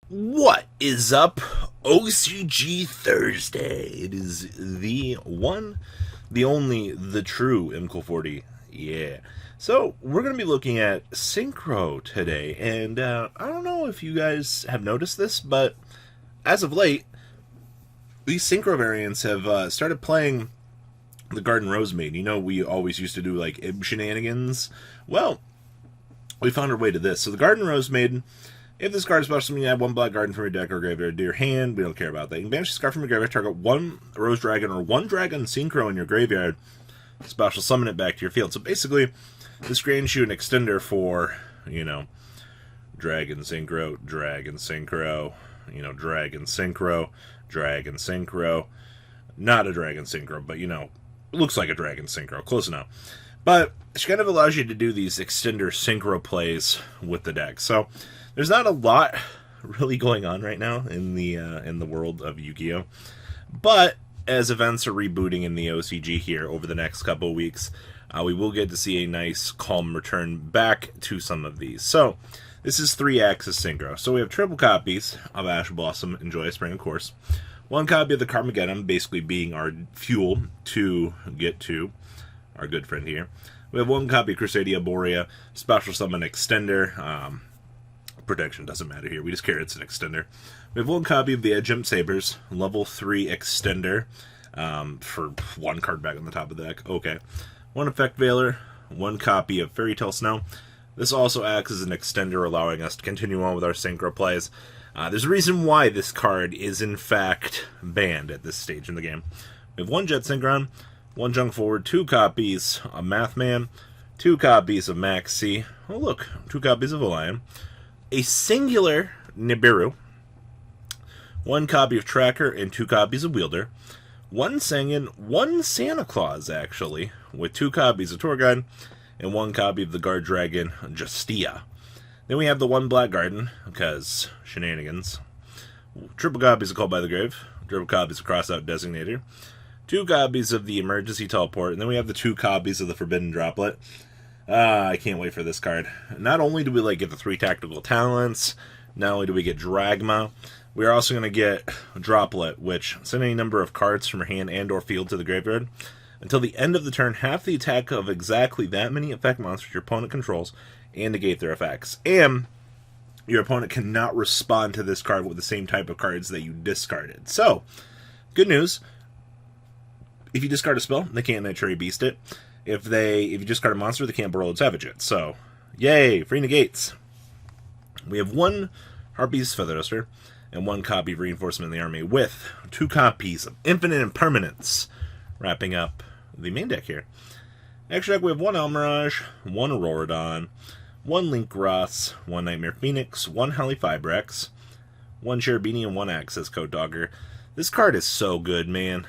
What is up, OCG Thursday? It is the one, the only, the true MCO40. Yeah. So, we're going to be looking at Synchro today, and I don't know if you guys have noticed this, but as of late, these Synchro variants have started playing the Garden Rosemaid. You know, we always used to do, like, Ib shenanigans. Well, we found our way to this. So, the Garden Rosemaid... If this card is special, you add one black garden from your deck or graveyard to your hand. We don't care about that. You can banish this card from your graveyard, target one Rose Dragon or one Dragon Synchro in your graveyard. Special summon it back to your field. So basically, this grants you an extender for, you know, Dragon Synchro, Dragon Synchro, you know, Dragon Synchro, Dragon Synchro. Not a Dragon Synchro, but, you know, it looks like a Dragon Synchro. Close enough. But it kind of allows you to do these extender Synchro plays with the deck. So there's not a lot really going on right now in the world of Yu-Gi-Oh! But as events are rebooting in the OCG here over the next couple of weeks, we will get to see a nice calm return back to some of these. So this is 3 Axis Synchro. So we have triple copies of Ash Blossom and Joyous Spring, of course. One copy of the Carmageddon, basically being our fuel to get to our good friend here. We have one copy of Crusadia Borea, special summon extender. Protection doesn't matter here. We just care it's an extender. We have one copy of the Edgemp Sabers, level 3 extender, for one card back on the top of the deck. Okay. One Effect Veiler, one copy of Fairy Tale Snow. This also acts as an extender, allowing us to continue on with our Synchro plays. There's a reason why this card is, in fact, banned at this stage in the game. We have one Jet Synchron, one Junk Forward, 2 copies of Mathman, 2 copies of Maxi. Oh, look, 2 copies of Orion. A singular Nibiru, 1 copy of Tracker, and 2 copies of Wielder, 1 Sangan, 1 Santa Claus, actually, with 2 copies of Torgon, and 1 copy of the Guard Dragon, Justia. Then we have the 1 Black Garden, because shenanigans. Triple copies of Called by the Grave, triple copies of Crossout Designator, 2 copies of the Emergency Teleport, and then we have the 2 copies of the Forbidden Droplet. I can't wait for this card. Not only do we get the 3 tactical talents, not only do we get Dragma, we are also going to get Droplet, which send any number of cards from your hand and or field to the graveyard. Until the end of the turn, half the attack of exactly that many effect monsters your opponent controls and negate their effects. And your opponent cannot respond to this card with the same type of cards that you discarded. So, good news. If you discard a spell, they can't Nitrary Beast it. If you discard a monster, they can't Burrowed Savage it. So, yay, free negates. We have 1 Harpy's Feather Duster and 1 copy of Reinforcement in the Army with 2 copies of Infinite Impermanence, wrapping up the main deck here. Extra deck, we have 1 Almirage, 1 Auroradon, 1 Link Ross, 1 Nightmare Phoenix, 1 Halifibrex, 1 Cherubini, and 1 Access Code Dogger. This card is so good, man.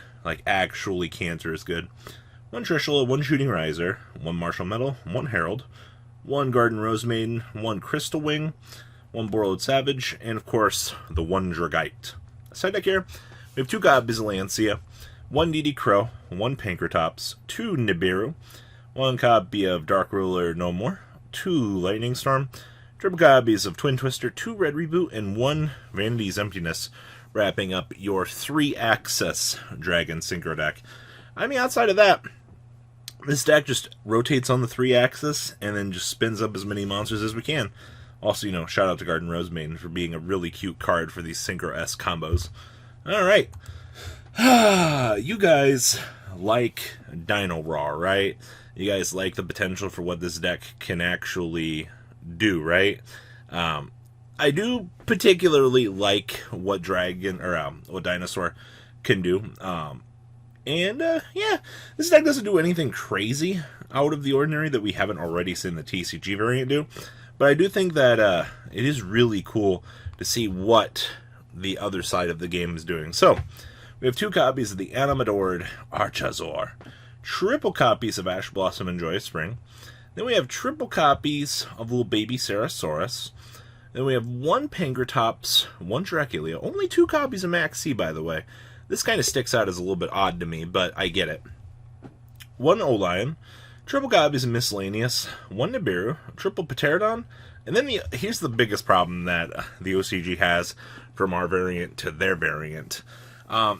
Actually cancerous good. 1 Trishula, 1 Shooting Riser, 1 Martial Metal, 1 Herald, 1 Garden Rosemaiden, 1 Crystal Wing, 1 Burrowed Savage, and of course, the 1 Dragite. Side deck here, we have 2 copies of Lancia, 1 DD Crow, 1 Pankratops, 2 Nibiru, 1 copy of Dark Ruler No More, 2 Lightning Storm, triple copies of Twin Twister, 2 Red Reboot, and 1 Vanity's Emptiness, wrapping up your 3-Axis Dragon Synchro deck. I mean, outside of that, this deck just rotates on the 3-axis and then just spins up as many monsters as we can. Also, shout out to Garden Rosemaiden for being a really cute card for these Synchro-esque combos. Alright. You guys like Dino Raw, right? You guys like the potential for what this deck can actually do, right? I do particularly like what what Dinosaur can do. Yeah, this deck doesn't do anything crazy out of the ordinary that we haven't already seen the TCG variant do. But I do think that it is really cool to see what the other side of the game is doing. So, we have 2 copies of the Animadored Archazor, triple copies of Ash Blossom and Joyous Spring. Then we have triple copies of Little Baby Sarasaurus. Then we have 1 Pankratops, 1 Draculia, only 2 copies of Maxi, by the way. This kind of sticks out as a little bit odd to me, but I get it. 1 Olion, triple copies of Miscellaneous, 1 Nibiru, triple Pterodon, and then here's the biggest problem that the OCG has from our variant to their variant.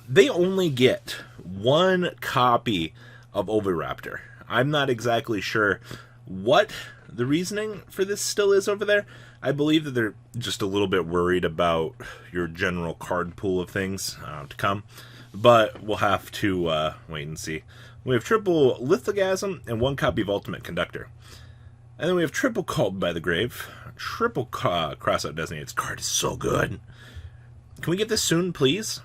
They only get 1 copy of Oviraptor. I'm not exactly sure what the reasoning for this still is over there. I believe that they're just a little bit worried about your general card pool of things to come. But we'll have to wait and see. We have triple Lithogasm and 1 copy of Ultimate Conductor. And then we have triple Called by the Grave. Triple Crossout Designates. Card is so good. Can we get this soon, please?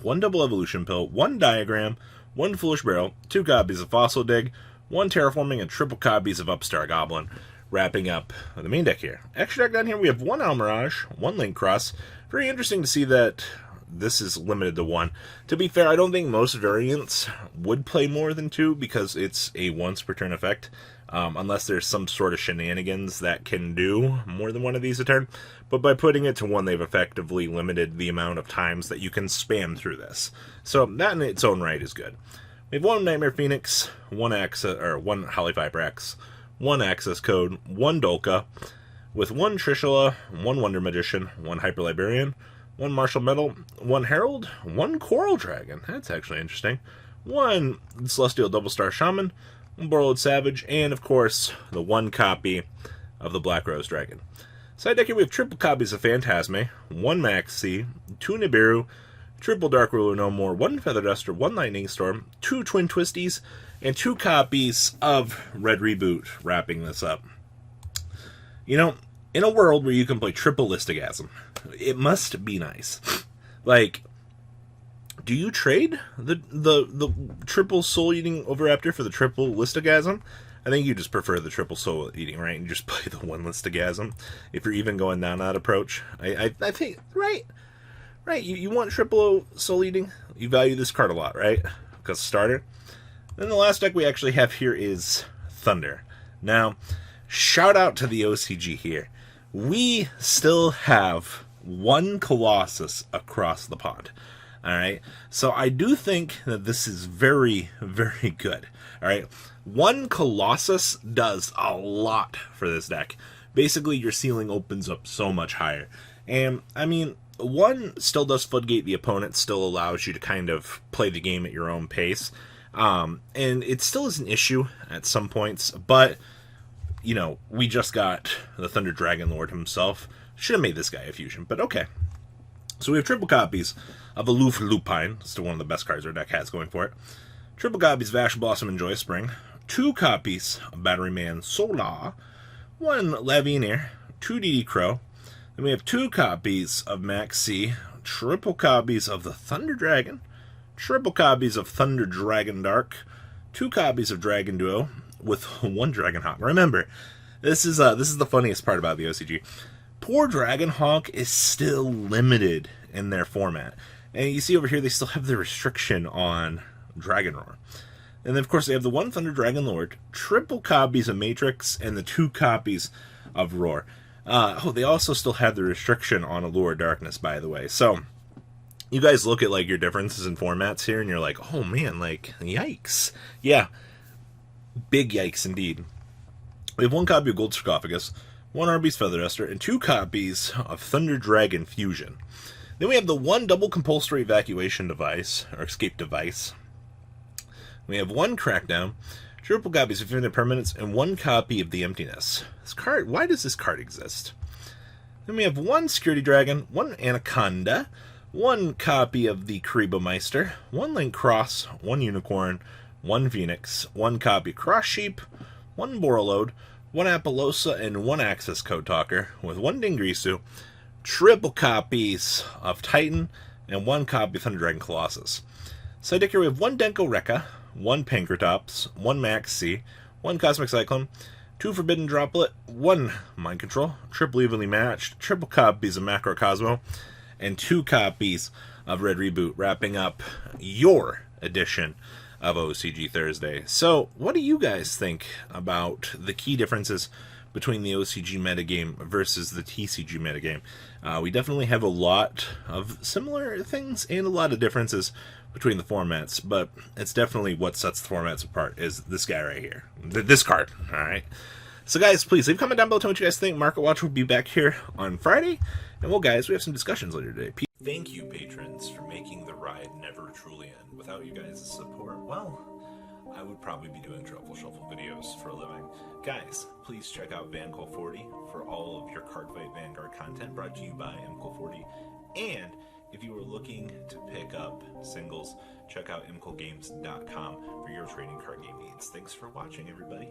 1 double Evolution Pill, 1 Diagram, 1 Foolish Barrel, 2 copies of Fossil Dig, 1 Terraforming, and triple copies of Upstart Goblin. Wrapping up the main deck here. Extra deck down here, we have 1 Almirage, 1 Link Cross. Very interesting to see that this is limited to 1. To be fair, I don't think most variants would play more than 2 because it's a once per turn effect. Unless there's some sort of shenanigans that can do more than 1 of these a turn. But by putting it to 1, they've effectively limited the amount of times that you can spam through this. So that in its own right is good. We have 1 Nightmare Phoenix, 1 Holly Viper X, 1 Access Code, 1 Dolka, with 1 Trishula, 1 Wonder Magician, 1 Hyper Librarian, 1 Martial Metal, 1 Herald, 1 Coral Dragon. That's actually interesting. 1 Celestial Double Star Shaman, 1 Borrowed Savage, and of course, the 1 copy of the Black Rose Dragon. Side deck here we have triple copies of Phantasme, 1 Maxi, 2 Nibiru, triple Dark Ruler No More, 1 Feather Duster, 1 Lightning Storm, 2 Twin Twisties, and 2 copies of Red Reboot, wrapping this up. You know, in a world where you can play triple Listogasm, it must be nice. Like, do you trade the triple Soul Eating Oviraptor for the triple Listogasm? I think you just prefer the triple Soul Eating, right? And just play the 1 Listogasm if you're even going down that approach. I think, right? You want triple Soul Eating? You value this card a lot, right? Because starter. Then the last deck we actually have here is Thunder. Now, shout out to the OCG here. We still have 1 Colossus across the pond. Alright, so I do think that this is very, very good. Alright, 1 Colossus does a lot for this deck. Basically, your ceiling opens up so much higher. And, I mean, 1 still does floodgate the opponent, still allows you to kind of play the game at your own pace. And it still is an issue at some points, but, you know, we just got the Thunder Dragon Lord himself. Should have made this guy a fusion, but okay. So we have triple copies of Aloof Lupine. Still one of the best cards our deck has going for it. Triple copies of Ash Blossom and Joy Spring. 2 copies of Batteryman Solar. 1 Lavioneer. 2 DD Crow. Then we have 2 copies of Max C. Triple copies of the Thunder Dragon. Triple copies of Thunder Dragon Dark. 2 copies of Dragon Duo with 1 Dragon Hawk. Remember, this is the funniest part about the OCG. Poor Dragon Hawk is still limited in their format. And you see over here, they still have the restriction on Dragon Roar. And then, of course, they have the 1 Thunder Dragon Lord, triple copies of Matrix, and the 2 copies of Roar. They also still have the restriction on Allure Darkness, by the way. So, you guys look at, like, your differences in formats here, and you're like, oh, man, like, yikes. Yeah, big yikes indeed. We have 1 copy of Gold Sarcophagus, 1 Arby's Feather Duster, and 2 copies of Thunder Dragon Fusion. Then we have the 1 double compulsory evacuation device, or escape device. We have 1 Crackdown, triple copies of Infinite Permanence, and 1 copy of the Emptiness. This card, why does this card exist? Then we have 1 Security Dragon, 1 Anaconda, 1 copy of the Karibo Meister, 1 Link Cross, 1 Unicorn, 1 Phoenix, 1 copy Cross Sheep, 1 Borreload, 1 Apollosa, and 1 Axis Code Talker, with 1 Dingrisu, triple copies of Titan, and 1 copy of Thunder Dragon Colossus. Side deck here we have 1 Denko Rekka, 1 Pankratops, 1 Max C, 1 Cosmic Cyclone, 2 Forbidden Droplet, 1 Mind Control, triple evenly matched, triple copies of Macro Cosmo, and 2 copies of Red Reboot, wrapping up your edition of OCG Thursday. So, what do you guys think about the key differences between the OCG metagame versus the TCG metagame? We definitely have a lot of similar things and a lot of differences between the formats, but it's definitely what sets the formats apart is this guy right here. This card, alright? So guys, please leave a comment down below, tell me what you guys think. Market Watch will be back here on Friday. And well guys, we have some discussions later today. Thank you, patrons, for making the ride never truly end. Without you guys' support, well, I would probably be doing Truffle Shuffle videos for a living. Guys, please check out VanCool40 for all of your Cardfight Vanguard content brought to you by MCool40. And if you are looking to pick up singles, check out mcoolgames.com for your trading card game needs. Thanks for watching, everybody.